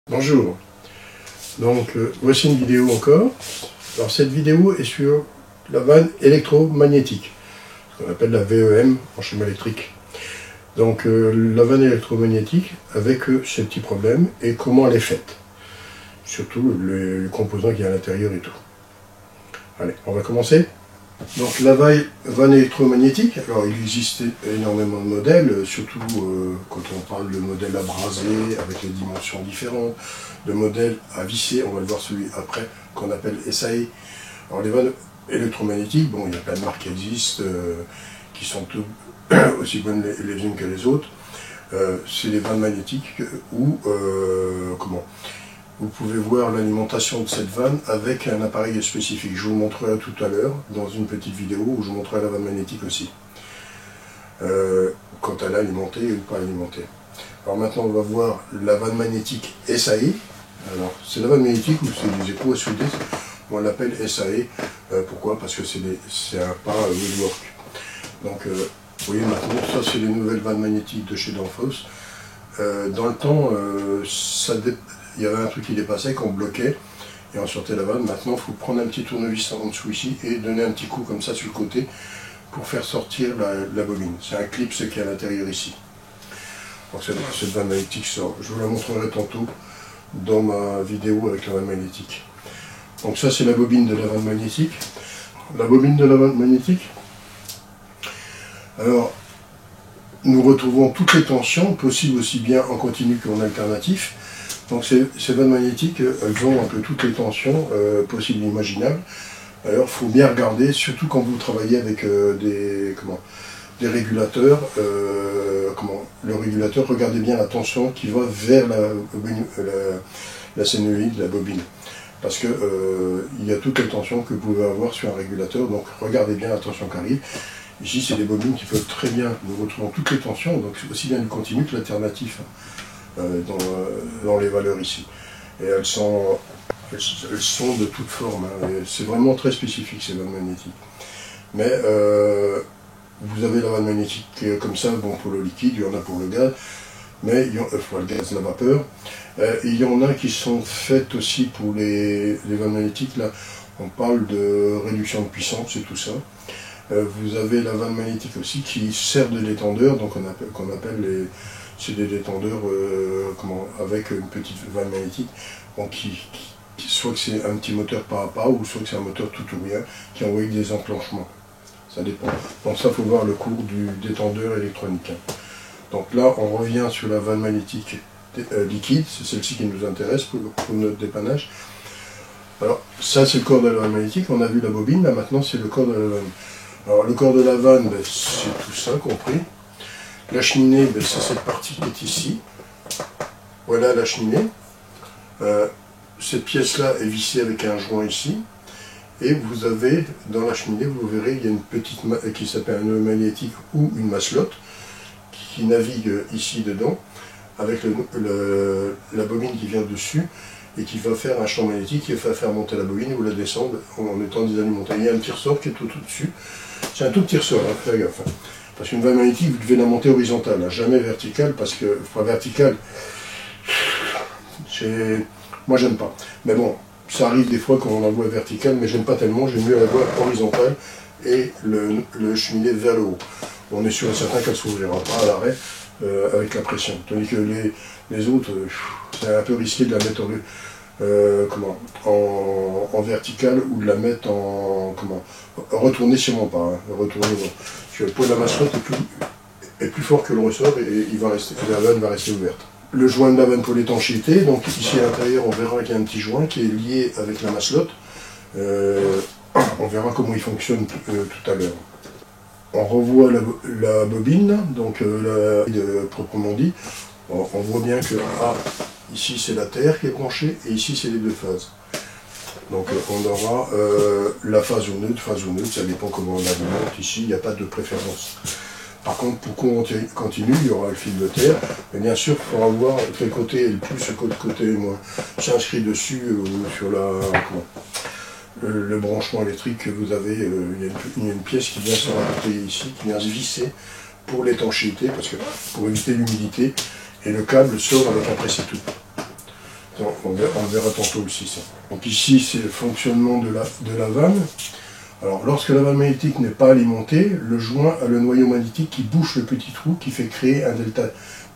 Bonjour, donc voici une vidéo encore. Alors cette vidéo est sur la vanne électromagnétique, ce qu'on appelle la VEM en schéma électrique. Donc la vanne électromagnétique avec ces petits problèmes et comment elle est faite. Surtout les composants qui y a à l'intérieur et tout. Allez, on va commencer. Donc la vanne électromagnétique, alors il existe énormément de modèles, surtout quand on parle de modèles à braser, avec les dimensions différentes, de modèles à visser, on va le voir celui après, qu'on appelle SAE. Alors les vannes électromagnétiques, bon, il y a plein de marques qui existent, qui sont toutes aussi bonnes les unes que les autres. C'est les vannes magnétiques où, vous pouvez voir l'alimentation de cette vanne avec un appareil spécifique. Je vous montrerai tout à l'heure dans une petite vidéo où je vous montrerai la vanne magnétique aussi. Quand elle est alimentée ou pas alimentée. Alors maintenant on va voir la vanne magnétique SAE. Alors c'est la vanne magnétique ou c'est des échos à souder. On l'appelle SAE. Pourquoi? Parce que c'est un pas woodwork. Donc vous voyez maintenant, ça c'est les nouvelles vannes magnétiques de chez Danfoss. Dans le temps, il y avait un truc qui dépassait, qu'on bloquait, et on sortait la vanne. Maintenant, il faut prendre un petit tournevis en dessous ici, et donner un petit coup comme ça sur le côté, pour faire sortir la bobine. C'est un clip, ce qui est à l'intérieur ici. Donc cette vanne magnétique sort. Je vous la montrerai tantôt dans ma vidéo avec la vanne magnétique. Donc ça, c'est la bobine de la vanne magnétique. La bobine de la vanne magnétique. Alors, nous retrouvons toutes les tensions, possibles aussi bien en continu qu'en alternatif. Donc ces vannes magnétiques, elles ont un peu toutes les tensions possibles et imaginables. Alors il faut bien regarder, surtout quand vous travaillez avec des régulateurs. Le régulateur, regardez bien la tension qui va vers la sénoïde, la bobine. Parce que il y a toutes les tensions que vous pouvez avoir sur un régulateur, donc regardez bien la tension qui arrive. Ici, c'est des bobines qui peuvent très bien, nous retrouvons toutes les tensions, donc aussi bien du continu que l'alternatif. Dans les valeurs ici. Et elles sont de toutes formes. Hein. C'est vraiment très spécifique ces vannes magnétiques. Mais vous avez la vanne magnétique comme ça, bon pour le liquide, il y en a pour le gaz, mais pour le gaz, la vapeur. Il y en a qui sont faites aussi pour les vannes magnétiques. Là, on parle de réduction de puissance et tout ça. Vous avez la vanne magnétique aussi qui sert de détendeur, donc qu'on appelle les... C'est des détendeurs avec une petite vanne magnétique, donc soit que c'est un petit moteur pas à pas, ou soit que c'est un moteur tout ou rien, qui envoie des enclenchements. Ça dépend. Donc ça, il faut voir le cours du détendeur électronique. Donc là, on revient sur la vanne magnétique liquide, c'est celle-ci qui nous intéresse pour notre dépannage. Alors, ça c'est le corps de la vanne magnétique, on a vu la bobine, là maintenant c'est le corps de la vanne. Alors le corps de la vanne, c'est tout ça compris. La cheminée, c'est cette partie qui est ici. Voilà la cheminée. Cette pièce-là est vissée avec un joint ici. Et vous avez, dans la cheminée, vous verrez, il y a une petite qui s'appelle un nœud magnétique ou une masselotte qui navigue ici dedans, avec la bobine qui vient dessus et qui va faire un champ magnétique qui va faire monter la bobine ou la descendre en étant désalimenté. Il y a un petit ressort qui est tout au-dessus. C'est un tout petit ressort, hein, faites gaffe. Parce qu'une vanne magnétique, vous devez la monter horizontale, hein, jamais verticale, parce que, enfin verticale, moi j'aime pas. Mais bon, ça arrive des fois quand on la voit verticale, mais j'aime pas tellement, j'aime mieux la voir horizontale et le cheminer vers le haut. On est sûr et certain qu'elle ne s'ouvrira pas à l'arrêt avec la pression. Tandis que les autres, c'est un peu risqué de la mettre en verticale ou de la mettre retourner sûrement pas, hein, retourner non. Parce que le poids de la masselotte est plus fort que le ressort et la vanne va rester ouverte. Le joint de la vanne pour l'étanchéité, donc ici à l'intérieur on verra qu'il y a un petit joint qui est lié avec la masselotte. On verra comment il fonctionne tout à l'heure. On revoit la bobine, donc proprement dit. On voit bien que ici c'est la terre qui est branchée et ici c'est les deux phases. Donc on aura la phase ou neutre, ça dépend comment on alimente. Ici, il n'y a pas de préférence. Par contre, pour qu'on continue, il y aura le fil de terre. Mais bien sûr, il faudra voir quel côté est le plus, côté moins. S'inscrit dessus sur le branchement électrique que vous avez. Il y a une pièce qui vient se rajouter ici, qui vient se visser pour l'étanchéité, parce que pour éviter l'humidité. Et le câble sort avec un presse-tout. On le verra tantôt aussi ça. Donc ici c'est le fonctionnement de la vanne. Alors lorsque la vanne magnétique n'est pas alimentée, le joint a le noyau magnétique qui bouche le petit trou qui fait créer un delta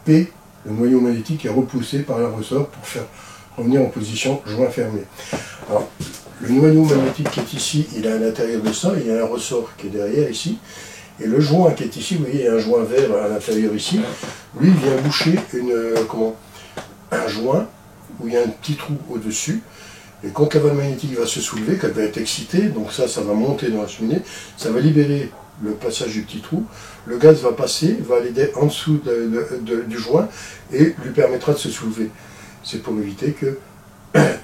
P. Le noyau magnétique est repoussé par un ressort pour faire revenir en position joint fermé. Alors le noyau magnétique qui est ici, il est à l'intérieur de ça, il y a un ressort qui est derrière ici. Et le joint qui est ici, vous voyez, il y a un joint vert à l'intérieur ici, lui vient boucher un joint où il y a un petit trou au-dessus. Et quand la vanne magnétique va se soulever, qu'elle va être excitée, donc ça va monter dans la cheminée, ça va libérer le passage du petit trou, le gaz va passer, va aller en dessous du joint et lui permettra de se soulever. C'est pour éviter que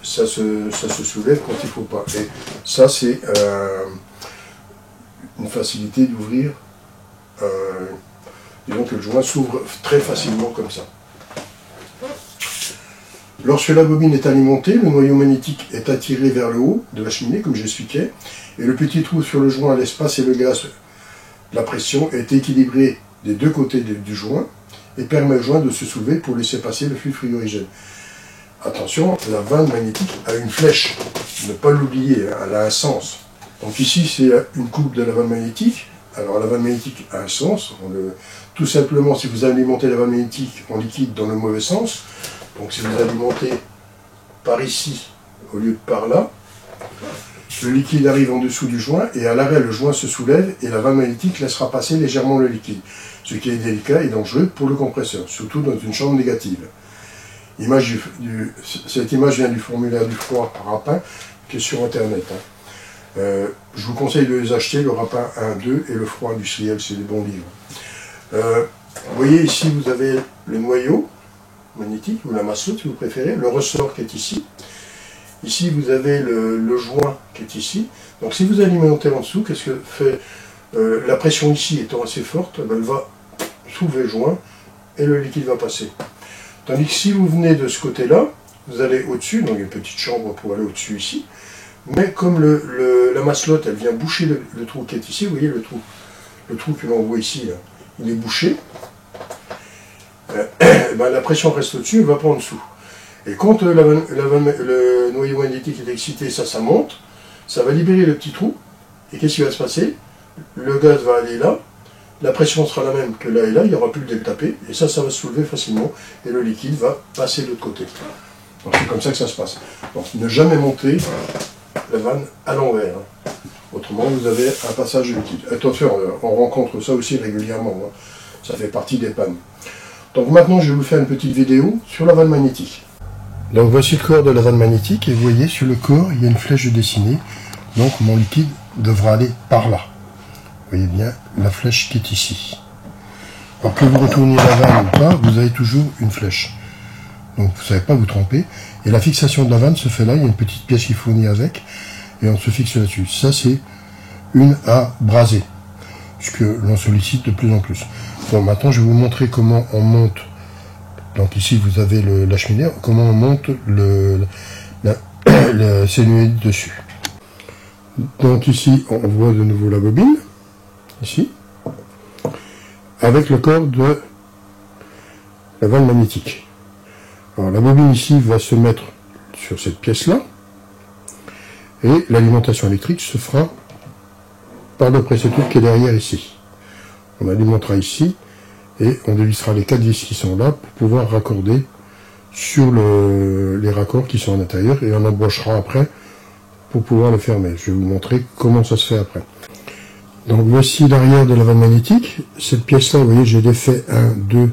ça se soulève quand il ne faut pas. Et ça, c'est une facilité d'ouvrir. Disons que le joint s'ouvre très facilement comme ça. Lorsque la bobine est alimentée, le noyau magnétique est attiré vers le haut de la cheminée, comme j'expliquais, et le petit trou sur le joint laisse passer le gaz. La pression est équilibrée des deux côtés du joint et permet au joint de se soulever pour laisser passer le flux frigorigène. Attention, la vanne magnétique a une flèche, ne pas l'oublier, elle a un sens. Donc ici c'est une coupe de la vanne magnétique. Alors la vanne magnétique a un sens, tout simplement si vous alimentez la vanne magnétique en liquide dans le mauvais sens, donc si vous alimentez par ici au lieu de par là, le liquide arrive en dessous du joint et à l'arrêt le joint se soulève et la vanne magnétique laissera passer légèrement le liquide, ce qui est délicat et dangereux pour le compresseur, surtout dans une chambre négative. Cette image vient du formulaire du froid Rapin qui est sur internet. Je vous conseille de les acheter, le Rapin 1-2 et le froid industriel, c'est des bons livres. Vous voyez ici vous avez le noyau magnétique, ou la masselotte si vous préférez, le ressort qui est ici. Ici vous avez le joint qui est ici. Donc si vous alimentez en dessous, qu'est-ce que fait la pression ici étant assez forte, elle va soulever le joint et le liquide va passer. Tandis que si vous venez de ce côté-là, vous allez au-dessus, donc il y a une petite chambre pour aller au-dessus ici, mais comme la masselotte, elle vient boucher le trou qui est ici, vous voyez le trou que l'on voit ici, là, il est bouché, la pression reste au-dessus, elle ne va pas en dessous. Et quand le noyau magnétique est excité, ça monte, ça va libérer le petit trou, et qu'est-ce qui va se passer? Le gaz va aller là, la pression sera la même que là et là, il n'y aura plus le delta P, et ça va se soulever facilement, et le liquide va passer de l'autre côté. Donc c'est comme ça que ça se passe. Donc ne jamais monter la vanne à l'envers. Autrement, vous avez un passage de liquide. Attention, on rencontre ça aussi régulièrement. Ça fait partie des pannes. Donc maintenant, je vais vous faire une petite vidéo sur la vanne magnétique. Donc voici le corps de la vanne magnétique, et vous voyez, sur le corps, il y a une flèche dessinée. Donc mon liquide devra aller par là. Vous voyez bien la flèche qui est ici. Alors que vous retourniez la vanne ou pas, vous avez toujours une flèche. Donc vous ne savez pas vous tromper. Et la fixation de la vanne se fait là, il y a une petite pièce qui fournit avec, et on se fixe là-dessus. Ça c'est une à braser, puisque l'on sollicite de plus en plus. Bon, maintenant je vais vous montrer comment on monte. Donc ici vous avez la cheminée, comment on monte le sénué dessus. Donc ici on voit de nouveau la bobine, ici, avec le corps de la vanne magnétique. Alors la bobine ici va se mettre sur cette pièce-là, et l'alimentation électrique se fera par le presse-tout qui est derrière ici. On alimentera ici, et on dévissera les 4 vis qui sont là pour pouvoir raccorder sur les raccords qui sont à l'intérieur, et on embranchera après pour pouvoir le fermer. Je vais vous montrer comment ça se fait après. Donc voici l'arrière de la vanne magnétique. Cette pièce-là, vous voyez, j'ai défait 1, 2,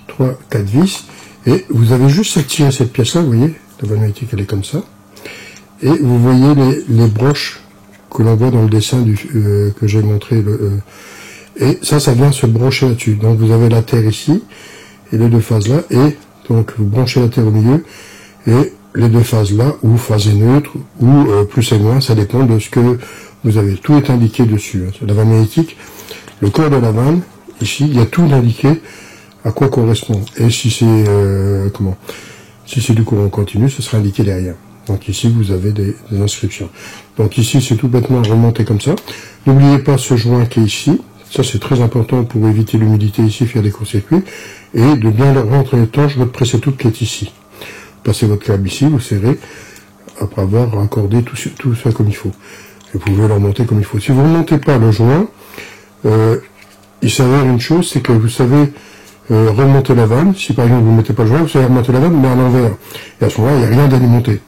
3, 4 vis. Et vous avez juste à tirer cette pièce-là, vous voyez, la vanne magnétique, elle est comme ça. Et vous voyez les broches que l'on voit dans le dessin que j'ai montré. Et ça vient se brancher là-dessus. Donc vous avez la terre ici, et les deux phases là. Et donc vous branchez la terre au milieu, et les deux phases là, ou phase neutre, ou plus et moins, ça dépend de ce que vous avez. Tout est indiqué dessus. La vanne magnétique, le corps de la vanne, ici, il y a tout indiqué à quoi correspond. Et si c'est si c'est du courant continu, ce sera indiqué derrière. Donc ici, vous avez des inscriptions. Donc ici, c'est tout bêtement remonté comme ça. N'oubliez pas ce joint qui est ici. Ça, c'est très important pour éviter l'humidité ici, faire des courts-circuits. Et de bien rentrer les tanches, votre presse-tout qui est ici. passez votre câble ici, vous serrez, après avoir raccordé tout ça comme il faut. Et vous pouvez le remonter comme il faut. Si vous ne remontez pas le joint, il s'avère une chose, c'est que vous savez remonter la vanne. Si par exemple vous ne mettez pas le joint, vous savez remonter la vanne, mais à l'envers. Et à ce moment-là, il n'y a rien d'alimenté.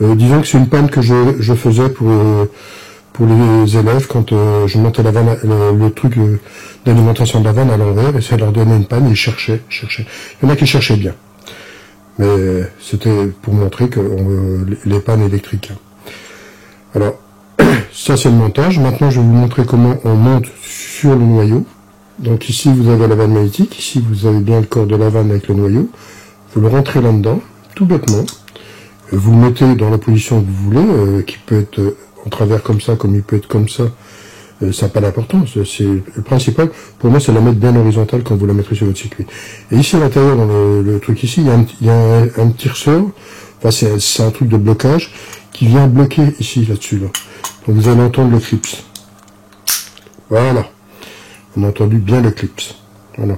Disons que c'est une panne que je faisais pour les élèves quand je montais la vanne, le truc d'alimentation de la vanne à l'envers, et ça leur donnait une panne, et ils cherchaient. Il y en a qui cherchaient bien. Mais c'était pour montrer que les pannes électriques. Alors, ça c'est le montage. Maintenant, je vais vous montrer comment on monte sur le noyau. Donc ici, vous avez la vanne magnétique. Ici, vous avez bien le corps de la vanne avec le noyau. Vous le rentrez là-dedans, tout bêtement. Vous le mettez dans la position que vous voulez, qui peut être en travers comme ça, comme il peut être comme ça. Ça n'a pas d'importance. C'est le principal. Pour moi, c'est la mettre bien horizontale quand vous la mettrez sur votre circuit. Et ici, à l'intérieur, dans le truc ici, il y a un petit ressort. Enfin, c'est un truc de blocage qui vient bloquer ici, là-dessus. Là. Donc, vous allez entendre le clips. Voilà. On a entendu bien le clips. Voilà.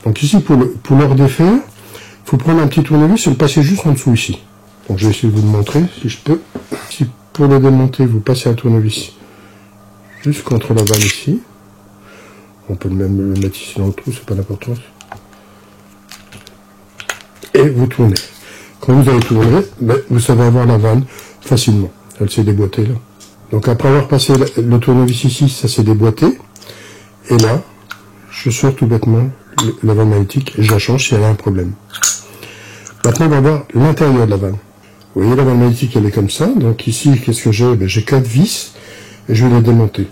Donc, ici, pour le redéfaire, il faut prendre un petit tournevis et le passer juste en dessous ici. Donc, je vais essayer de vous le montrer, si je peux. Si pour le démonter, vous passez un tournevis juste contre la vanne ici. On peut même le mettre ici dans le trou, c'est pas d'importance. Et vous tournez. Quand vous avez tourné, ben, vous savez avoir la vanne facilement. Elle s'est déboîtée là. Donc après avoir passé le tournevis ici, ça s'est déboîté. Et là, je sors tout bêtement la vanne magnétique et je la change si elle a un problème. Maintenant, on va voir l'intérieur de la vanne. Vous voyez, la vanne magnétique, elle est comme ça. Donc ici, qu'est-ce que j'ai? Ben, j'ai 4 vis et je vais les démonter.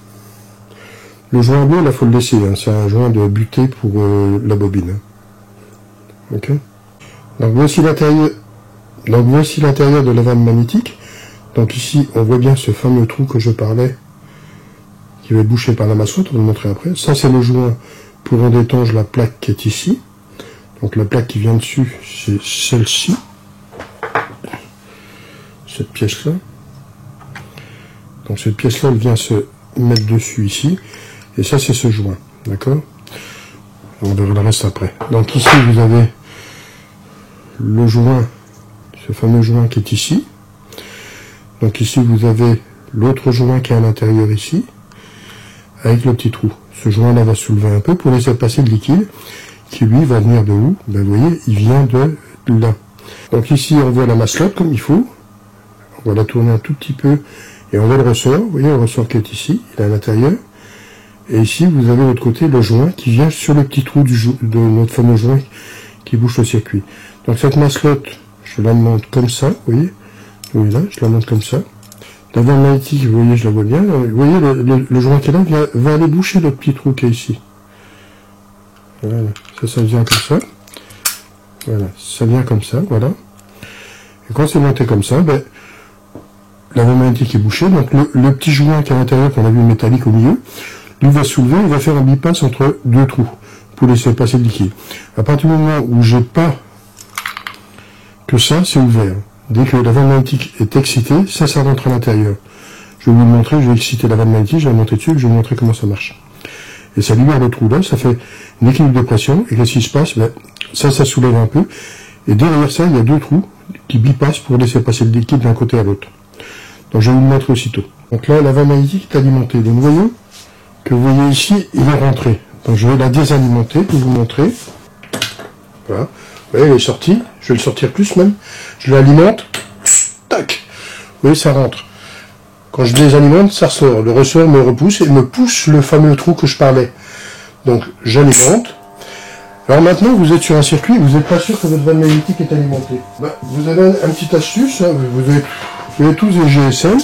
Le joint bleu, là, faut le laisser. Hein. C'est un joint de butée pour la bobine. Hein. Ok. Donc voici l'intérieur. Donc voici l'intérieur de la vanne magnétique. Donc ici, on voit bien ce fameux trou que je parlais, qui va être bouché par la maçonnerie. On va le montrer après. Ça, c'est le joint pour on détange la plaque qui est ici. Donc la plaque qui vient dessus, c'est celle-ci. Cette pièce-là. Donc cette pièce-là, elle vient se mettre dessus ici. Et ça, c'est ce joint. D'accord? On verra le reste après. Donc ici, vous avez le joint, ce fameux joint qui est ici. Donc ici, vous avez l'autre joint qui est à l'intérieur ici, avec le petit trou. Ce joint-là va soulever un peu pour laisser passer le liquide, qui lui va venir de où? Ben, vous voyez, il vient de là. Donc ici, on voit la masselotte comme il faut. On va la tourner un tout petit peu, et on voit le ressort. Vous voyez, le ressort qui est ici, il est à l'intérieur. Et ici, vous avez de l'autre côté le joint qui vient sur le petit trou de notre fameux joint qui bouche le circuit. Donc cette masselotte, je la monte comme ça, vous voyez. Oui, là, je la monte comme ça. La vanne magnétique, vous voyez, je la vois bien. Vous voyez, le joint qui est là va aller boucher le petit trou qui est ici. Voilà, ça vient comme ça. Voilà, ça vient comme ça, voilà. Et quand c'est monté comme ça, ben, la vanne magnétique est bouchée. Donc le petit joint qui est à l'intérieur, qu'on a vu métallique au milieu, lui va soulever, il va faire un bypass entre deux trous pour laisser passer le liquide. À partir du moment où j'ai pas que ça, c'est ouvert. Dès que la vanne magnétique est excitée, ça rentre à l'intérieur. Je vais vous le montrer, je vais exciter la vanne magnétique, je vais monter dessus, et je vais vous montrer comment ça marche. Et ça libère le trou là, ça fait un équilibre de pression, et qu'est-ce qui se passe? Ben, ça soulève un peu, et derrière ça, il y a deux trous qui bypassent pour laisser passer le liquide d'un côté à l'autre. Donc je vais vous le montrer aussitôt. Donc là, la vanne magnétique est alimentée. Le noyau que vous voyez ici, il est rentré. Donc je vais la désalimenter pour vous montrer. Voilà. Vous voyez, elle est sortie. Je vais le sortir plus même. Je l'alimente. Tac. Vous voyez, ça rentre. Quand je désalimente, ça ressort. Le ressort me repousse et me pousse le fameux trou que je parlais. Donc j'alimente. Alors maintenant, vous êtes sur un circuit, vous n'êtes pas sûr que votre vanne magnétique est alimentée. Bah, vous avez un petit astuce, hein, vous avez tous des GSM.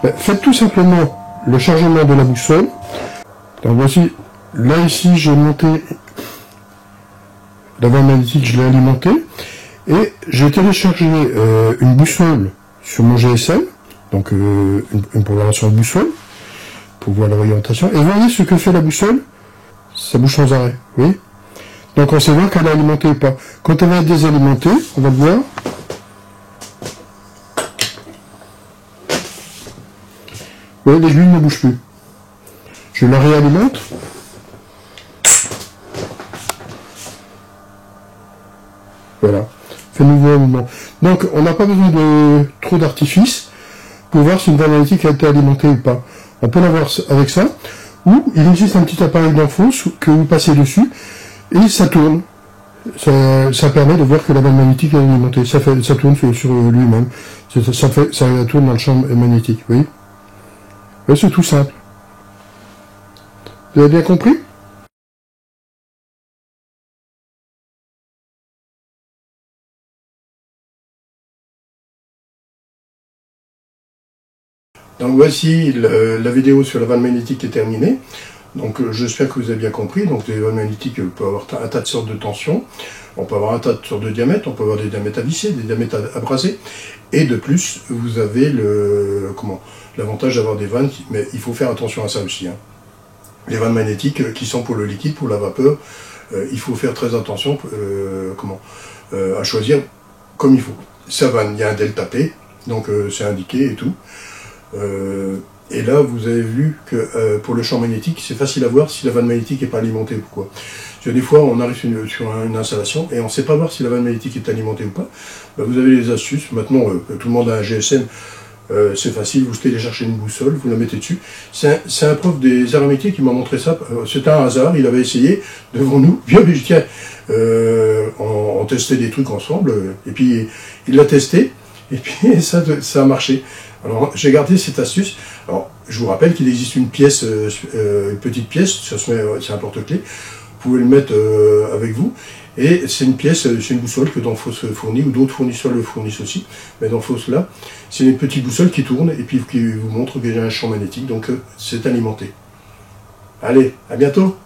Bah, faites tout simplement le chargement de la boussole. Donc voici, là ici, j'ai monté la vanne magnétique, je l'ai alimentée. Et j'ai téléchargé une boussole sur mon GSM, donc une programmation de boussole, pour voir l'orientation. Et vous voyez ce que fait la boussole? Ça bouge sans arrêt, vous voyez? Donc on sait voir qu'elle est alimentée ou pas. Quand elle va être désalimentée, on va le voir. Vous voyez, l'aiguille ne bouge plus. Je la réalimente. Voilà. Fait nouveau un mouvement. Donc, on n'a pas besoin de trop d'artifice pour voir si une vanne magnétique a été alimentée ou pas. On peut l'avoir avec ça, ou il existe un petit appareil d'infos que vous passez dessus, et ça tourne. Ça permet de voir que la vanne magnétique est alimentée. Ça tourne sur lui-même. Ça tourne dans le champ magnétique, vous voyez. Et c'est tout simple. Vous avez bien compris? Donc voici la vidéo sur la vanne magnétique est terminée. Donc j'espère que vous avez bien compris. Donc les vannes magnétiques peuvent avoir un tas de sortes de tensions. On peut avoir un tas de sortes de diamètres. On peut avoir des diamètres à visser, des diamètres à abraser. Et de plus, vous avez l'avantage d'avoir des vannes, mais il faut faire attention à ça aussi. Hein. Les vannes magnétiques qui sont pour le liquide, pour la vapeur, il faut faire très attention à choisir comme il faut. Sa vanne, il y a un delta P, donc c'est indiqué et tout. Et là, vous avez vu que pour le champ magnétique, c'est facile à voir si la vanne magnétique n'est pas alimentée ou quoi. Parce que des fois, on arrive sur une installation et on ne sait pas voir si la vanne magnétique est alimentée ou pas. Ben, vous avez les astuces. Maintenant, tout le monde a un GSM. C'est facile, vous téléchargez une boussole, vous la mettez dessus. C'est un prof des arts et métiers qui m'a montré ça. C'était un hasard, il avait essayé devant nous. Bien, mais je tiens, on testait des trucs ensemble, et puis il l'a testé, et puis ça a marché. Alors j'ai gardé cette astuce. Alors je vous rappelle qu'il existe une pièce, une petite pièce, ça se met, c'est un porte-clés. Vous pouvez le mettre avec vous. Et c'est une pièce, c'est une boussole que Danfoss fournit, ou d'autres fournisseurs le fournissent aussi. Mais Danfoss là, c'est une petite boussole qui tourne et puis qui vous montre qu'il y a un champ magnétique, donc c'est alimenté. Allez, à bientôt!